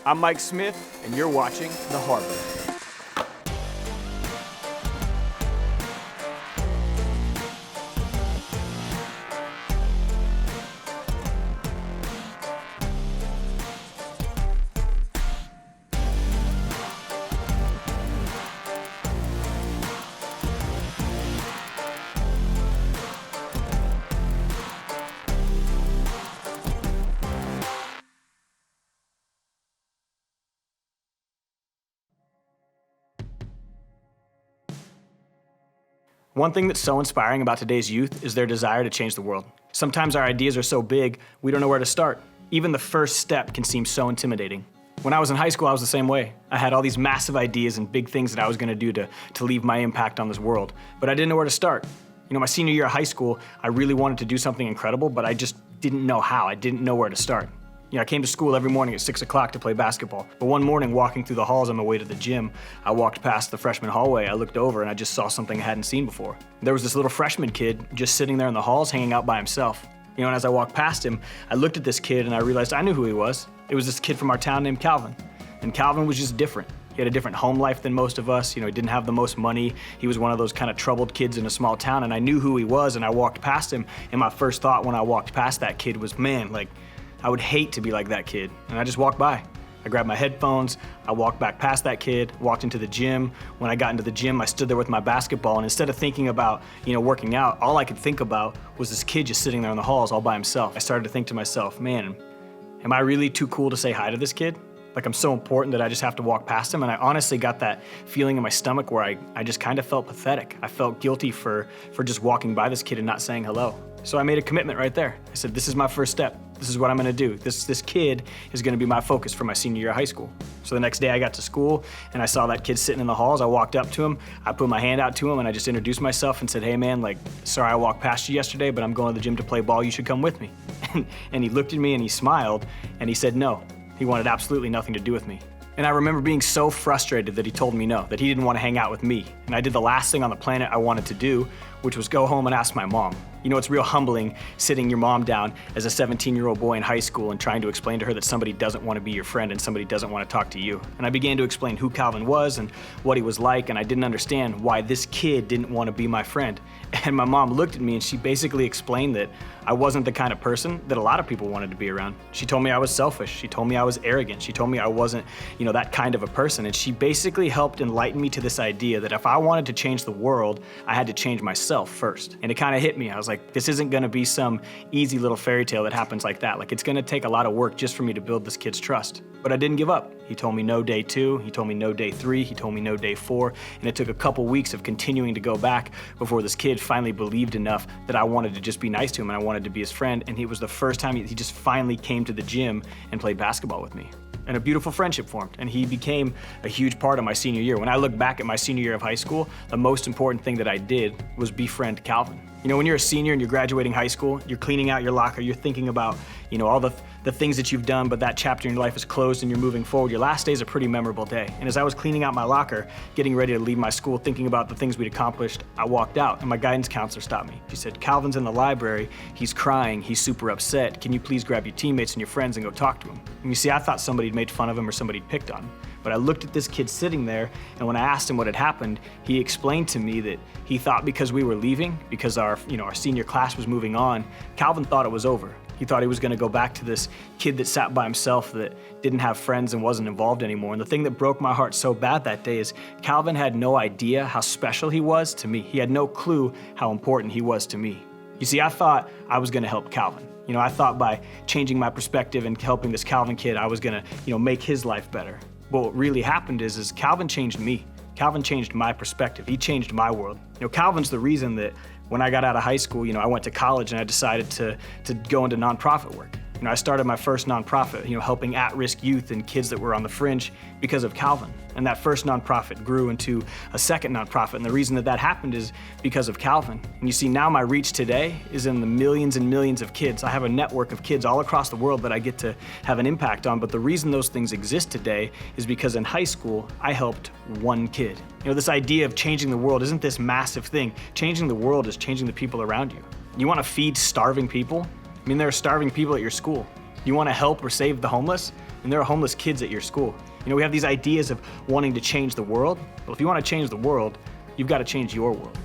I'm Mike Smith, and you're watching The Harbor. One thing that's so inspiring about today's youth is their desire to change the world. Sometimes our ideas are so big, we don't know where to start. Even the first step can seem so intimidating. When I was in high school, I was the same way. I had all these massive ideas and big things that I was gonna do to leave my impact on this world, but I didn't know where to start. You know, my senior year of high school, I really wanted to do something incredible, but I just didn't know how. I didn't know where to start. You know, I came to school every morning at 6 o'clock to play basketball. But one morning, walking through the halls on my way to the gym, I walked past the freshman hallway. I looked over and I just saw something I hadn't seen before. There was this little freshman kid just sitting there in the halls, hanging out by himself. You know, and as I walked past him, I looked at this kid and I realized I knew who he was. It was this kid from our town named Calvin. And Calvin was just different. He had a different home life than most of us. You know, he didn't have the most money. He was one of those kind of troubled kids in a small town, and I knew who he was, and I walked past him, and my first thought when I walked past that kid was, man, like, I would hate to be like that kid. And I just walked by. I grabbed my headphones, I walked back past that kid, walked into the gym. When I got into the gym, I stood there with my basketball, and instead of thinking about, you know, working out, all I could think about was this kid just sitting there in the halls all by himself. I started to think to myself, man, am I really too cool to say hi to this kid? Like, I'm so important that I just have to walk past him. And I honestly got that feeling in my stomach where I just kind of felt pathetic. I felt guilty for just walking by this kid and not saying hello. So I made a commitment right there. I said, this is my first step. This is what I'm gonna do. This kid is gonna be my focus for my senior year of high school. So the next day I got to school and I saw that kid sitting in the halls. I walked up to him, I put my hand out to him, and I just introduced myself and said, hey man, like, sorry I walked past you yesterday, but I'm going to the gym to play ball. You should come with me. And he looked at me and he smiled and he said no. He wanted absolutely nothing to do with me. And I remember being so frustrated that he told me no, that he didn't want to hang out with me. And I did the last thing on the planet I wanted to do, which was go home and ask my mom. You know, it's real humbling sitting your mom down as a 17-year-old boy in high school and trying to explain to her that somebody doesn't want to be your friend and somebody doesn't want to talk to you. And I began to explain who Calvin was and what he was like, and I didn't understand why this kid didn't want to be my friend. And my mom looked at me and she basically explained that I wasn't the kind of person that a lot of people wanted to be around. She told me I was selfish. She told me I was arrogant. She told me I wasn't, you know, that kind of a person. And she basically helped enlighten me to this idea that if I wanted to change the world, I had to change myself first. And it kind of hit me. I was like, this isn't gonna be some easy little fairy tale that happens like that. Like, it's gonna take a lot of work just for me to build this kid's trust. But I didn't give up. He told me no day 2, he told me no day 3, he told me no day 4, and it took a couple weeks of continuing to go back before this kid finally believed enough that I wanted to just be nice to him and I wanted to be his friend. And it was the first time he just finally came to the gym and played basketball with me. And a beautiful friendship formed, and he became a huge part of my senior year. When I look back at my senior year of high school, the most important thing that I did was befriend Calvin. You know, when you're a senior and you're graduating high school, you're cleaning out your locker, you're thinking about, you know, all the things that you've done, but that chapter in your life is closed and you're moving forward. Your last day is a pretty memorable day. And as I was cleaning out my locker, getting ready to leave my school, thinking about the things we'd accomplished, I walked out and my guidance counselor stopped me. She said, Calvin's in the library, he's crying, he's super upset. Can you please grab your teammates and your friends and go talk to him? And you see, I thought somebody'd made fun of him or somebody'd picked on him. But I looked at this kid sitting there, and when I asked him what had happened, he explained to me that he thought because we were leaving, because our senior class was moving on, Calvin thought it was over. He thought he was gonna go back to this kid that sat by himself, that didn't have friends and wasn't involved anymore. And the thing that broke my heart so bad that day is Calvin had no idea how special he was to me. He had no clue how important he was to me. You see, I thought I was gonna help Calvin. You know, I thought by changing my perspective and helping this Calvin kid, I was gonna, make his life better. But what really happened is Calvin changed me. Calvin changed my perspective. He changed my world. You know, Calvin's the reason that when I got out of high school, I went to college and I decided to go into nonprofit work. I started my first nonprofit, helping at-risk youth and kids that were on the fringe because of Calvin. And that first nonprofit grew into a second nonprofit. And the reason that happened is because of Calvin. And you see, now my reach today is in the millions and millions of kids. I have a network of kids all across the world that I get to have an impact on. But the reason those things exist today is because in high school, I helped one kid. This idea of changing the world isn't this massive thing. Changing the world is changing the people around you. You want to feed starving people? There are starving people at your school. You want to help or save the homeless? And there are homeless kids at your school. You know, we have these ideas of wanting to change the world. Well, if you want to change the world, you've got to change your world.